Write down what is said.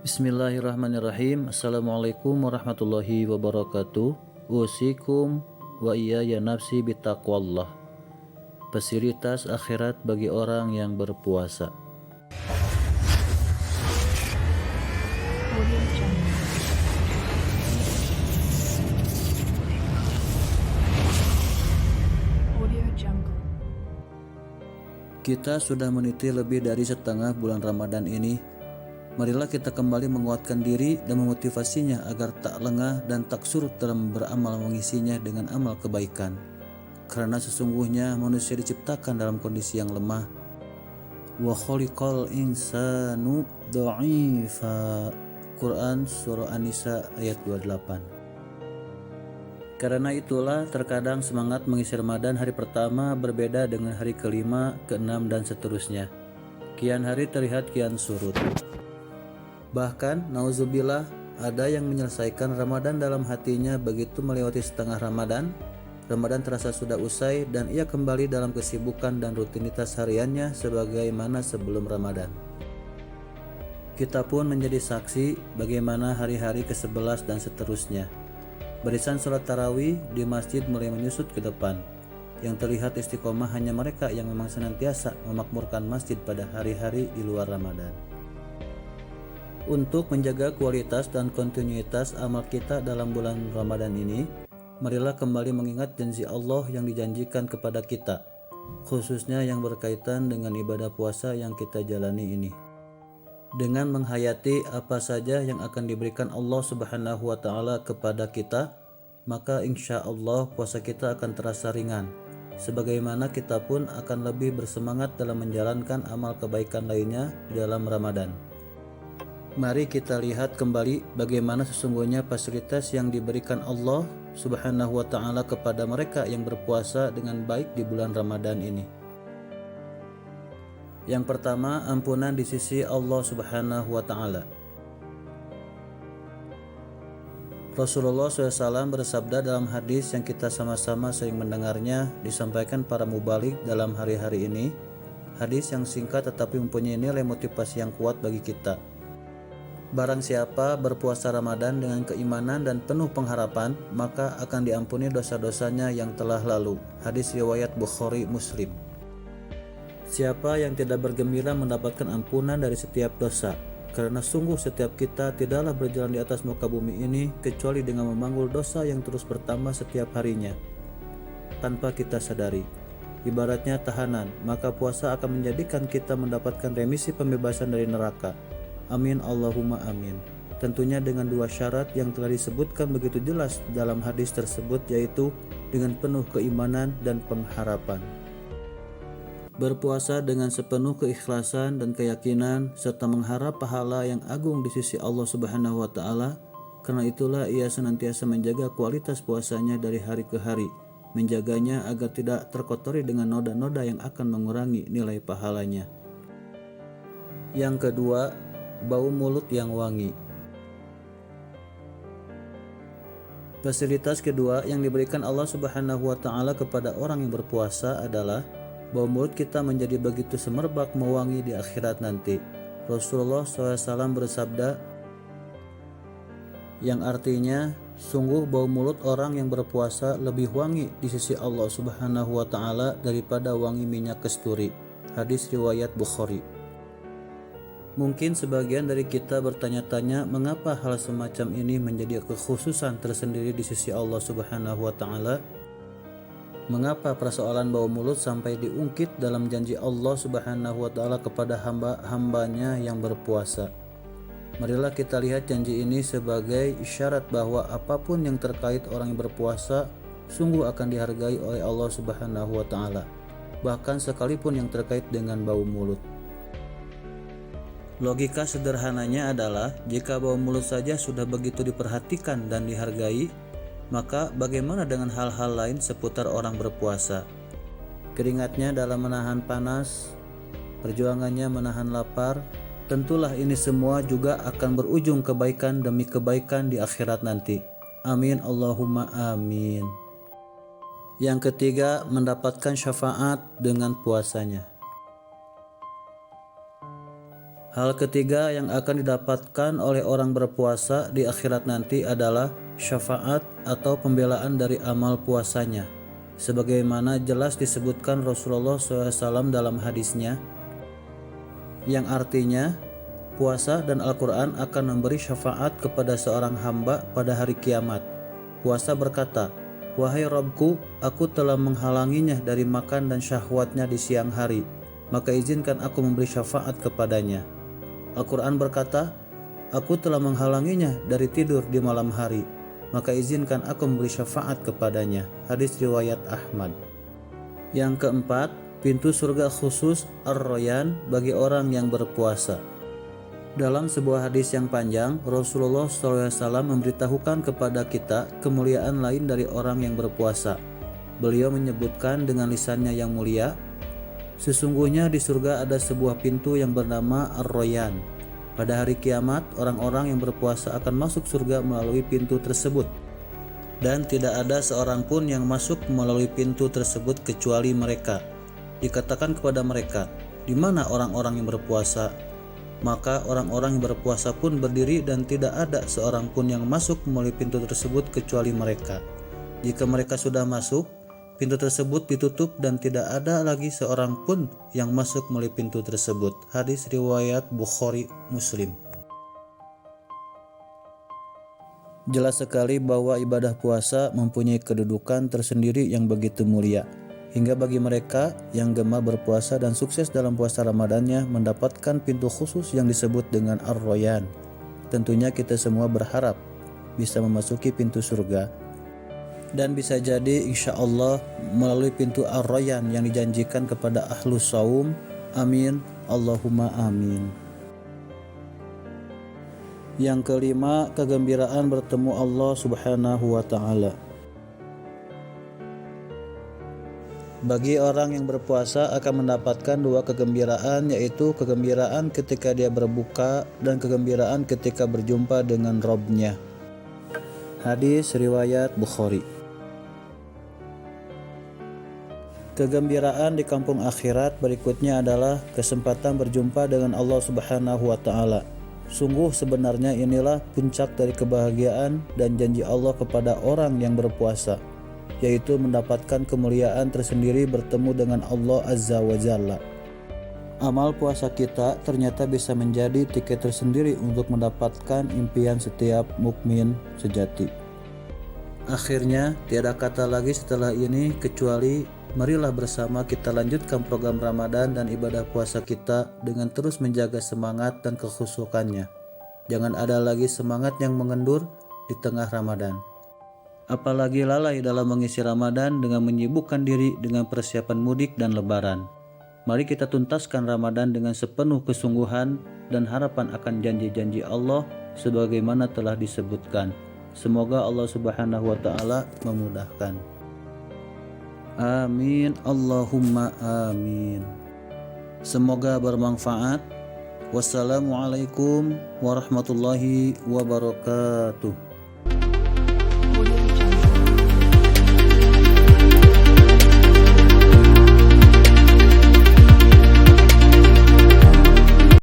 Bismillahirrahmanirrahim. Assalamualaikum warahmatullahi wabarakatuh. Usikum wa iyaya nafsi bitaqwallah. Fasilitas akhirat bagi orang yang berpuasa. Kita sudah meniti lebih dari setengah bulan Ramadan ini. Marilah kita kembali menguatkan diri dan memotivasinya agar tak lengah dan tak surut dalam beramal mengisinya dengan amal kebaikan. Karena sesungguhnya manusia diciptakan dalam kondisi yang lemah. Wa khuliqal insanu dha'ifa. Quran Surah An-Nisa ayat 28. Karena itulah terkadang semangat mengisi Ramadan hari pertama berbeda dengan hari kelima, keenam dan seterusnya. Kian hari terlihat kian surut. Bahkan, nauzubillah, ada yang menyelesaikan Ramadan dalam hatinya begitu melewati setengah Ramadan terasa sudah usai dan ia kembali dalam kesibukan dan rutinitas hariannya sebagaimana sebelum Ramadan. Kita pun menjadi saksi bagaimana hari-hari ke-11 dan seterusnya. Barisan sholat tarawih di masjid mulai menyusut ke depan. Yang terlihat istiqomah hanya mereka yang memang senantiasa memakmurkan masjid pada hari-hari di luar Ramadan. Untuk menjaga kualitas dan kontinuitas amal kita dalam bulan Ramadan ini, marilah kembali mengingat janji Allah yang dijanjikan kepada kita, khususnya yang berkaitan dengan ibadah puasa yang kita jalani ini. Dengan menghayati apa saja yang akan diberikan Allah Subhanahu wa Ta'ala kepada kita, maka insya Allah puasa kita akan terasa ringan, sebagaimana kita pun akan lebih bersemangat dalam menjalankan amal kebaikan lainnya di dalam Ramadan. Mari kita lihat kembali bagaimana sesungguhnya fasilitas yang diberikan Allah Subhanahu wa Ta'ala kepada mereka yang berpuasa dengan baik di bulan Ramadan ini. Yang pertama, ampunan di sisi Allah Subhanahu wa Ta'ala. Rasulullah SAW bersabda dalam hadis yang kita sama-sama sering mendengarnya disampaikan para mubalik dalam hari-hari ini. Hadis yang singkat tetapi mempunyai nilai motivasi yang kuat bagi kita. Barang siapa berpuasa Ramadan dengan keimanan dan penuh pengharapan, maka akan diampuni dosa-dosanya yang telah lalu. Hadis riwayat Bukhari Muslim. Siapa yang tidak bergembira mendapatkan ampunan dari setiap dosa, karena sungguh setiap kita tidaklah berjalan di atas muka bumi ini kecuali dengan memanggul dosa yang terus bertambah setiap harinya, tanpa kita sadari. Ibaratnya tahanan, maka puasa akan menjadikan kita mendapatkan remisi pembebasan dari neraka. Amin Allahumma amin. Tentunya dengan dua syarat yang telah disebutkan begitu jelas dalam hadis tersebut, yaitu dengan penuh keimanan dan pengharapan. Berpuasa dengan sepenuh keikhlasan dan keyakinan serta mengharap pahala yang agung di sisi Allah Subhanahu wa Ta'ala. Karena itulah ia senantiasa menjaga kualitas puasanya dari hari ke hari, menjaganya agar tidak terkotori dengan noda-noda yang akan mengurangi nilai pahalanya. Yang kedua, bau mulut yang wangi. Fasilitas kedua yang diberikan Allah Subhanahu wa Ta'ala kepada orang yang berpuasa adalah bau mulut kita menjadi begitu semerbak mewangi di akhirat nanti. Rasulullah SAW bersabda, yang artinya sungguh bau mulut orang yang berpuasa lebih wangi di sisi Allah Subhanahu wa Ta'ala daripada wangi minyak kasturi. Hadis riwayat Bukhari. Mungkin sebagian dari kita bertanya-tanya mengapa hal semacam ini menjadi kekhususan tersendiri di sisi Allah Subhanahu wa Ta'ala. Mengapa persoalan bau mulut sampai diungkit dalam janji Allah Subhanahu wa Ta'ala kepada hamba-hambanya yang berpuasa? Marilah kita lihat janji ini sebagai isyarat bahwa apapun yang terkait orang yang berpuasa sungguh akan dihargai oleh Allah Subhanahu wa Ta'ala, bahkan sekalipun yang terkait dengan bau mulut. Logika sederhananya adalah jika bau mulut saja sudah begitu diperhatikan dan dihargai, maka bagaimana dengan hal-hal lain seputar orang berpuasa? Keringatnya dalam menahan panas, perjuangannya menahan lapar, tentulah ini semua juga akan berujung kebaikan demi kebaikan di akhirat nanti. Amin Allahumma amin. Yang ketiga, mendapatkan syafaat dengan puasanya. Hal ketiga yang akan didapatkan oleh orang berpuasa di akhirat nanti adalah syafaat atau pembelaan dari amal puasanya. Sebagaimana jelas disebutkan Rasulullah SAW dalam hadisnya, yang artinya puasa dan Al-Quran akan memberi syafaat kepada seorang hamba pada hari kiamat. Puasa berkata, "Wahai Rabbku, aku telah menghalanginya dari makan dan syahwatnya di siang hari, maka izinkan aku memberi syafaat kepadanya." Al-Quran berkata, "Aku telah menghalanginya dari tidur di malam hari, maka izinkan aku memberi syafaat kepadanya." Hadis riwayat Ahmad. Yang keempat, pintu surga khusus Ar-Rayyan bagi orang yang berpuasa. Dalam sebuah hadis yang panjang, Rasulullah SAW memberitahukan kepada kita kemuliaan lain dari orang yang berpuasa. Beliau menyebutkan dengan lisannya yang mulia, "Sesungguhnya di surga ada sebuah pintu yang bernama Ar-Rayyan. Pada hari kiamat, orang-orang yang berpuasa akan masuk surga melalui pintu tersebut. Dan tidak ada seorang pun yang masuk melalui pintu tersebut kecuali mereka. Dikatakan kepada mereka, 'Di mana orang-orang yang berpuasa?' Maka orang-orang yang berpuasa pun berdiri dan tidak ada seorang pun yang masuk melalui pintu tersebut kecuali mereka. Jika mereka sudah masuk, pintu tersebut ditutup dan tidak ada lagi seorang pun yang masuk melalui pintu tersebut." Hadis riwayat Bukhari Muslim. Jelas sekali bahwa ibadah puasa mempunyai kedudukan tersendiri yang begitu mulia, hingga bagi mereka yang gemar berpuasa dan sukses dalam puasa Ramadannya mendapatkan pintu khusus yang disebut dengan Ar-Rayyan. Tentunya kita semua berharap bisa memasuki pintu surga, dan bisa jadi insya Allah melalui pintu Ar-Rayyan yang dijanjikan kepada ahlus shaum. Amin, Allahumma amin. Yang kelima, kegembiraan bertemu Allah Subhanahu wa Ta'ala. Bagi orang yang berpuasa akan mendapatkan dua kegembiraan, yaitu kegembiraan ketika dia berbuka dan kegembiraan ketika berjumpa dengan Rabb-Nya. Hadis riwayat Bukhari. Kegembiraan di kampung akhirat berikutnya adalah kesempatan berjumpa dengan Allah Subhanahu wa Ta'ala. Sungguh sebenarnya inilah puncak dari kebahagiaan dan janji Allah kepada orang yang berpuasa, yaitu mendapatkan kemuliaan tersendiri bertemu dengan Allah Azza wa Jalla. Amal puasa kita ternyata bisa menjadi tiket tersendiri untuk mendapatkan impian setiap mukmin sejati. Akhirnya, tiada kata lagi setelah ini kecuali marilah bersama kita lanjutkan program Ramadan dan ibadah puasa kita dengan terus menjaga semangat dan kekhusyukannya. Jangan ada lagi semangat yang mengendur di tengah Ramadan. Apalagi lalai dalam mengisi Ramadan dengan menyibukkan diri dengan persiapan mudik dan lebaran. Mari kita tuntaskan Ramadan dengan sepenuh kesungguhan dan harapan akan janji-janji Allah sebagaimana telah disebutkan. Semoga Allah Subhanahu wa Ta'ala memudahkan. Amin, Allahumma amin. Semoga bermanfaat. Wassalamualaikum warahmatullahi wabarakatuh.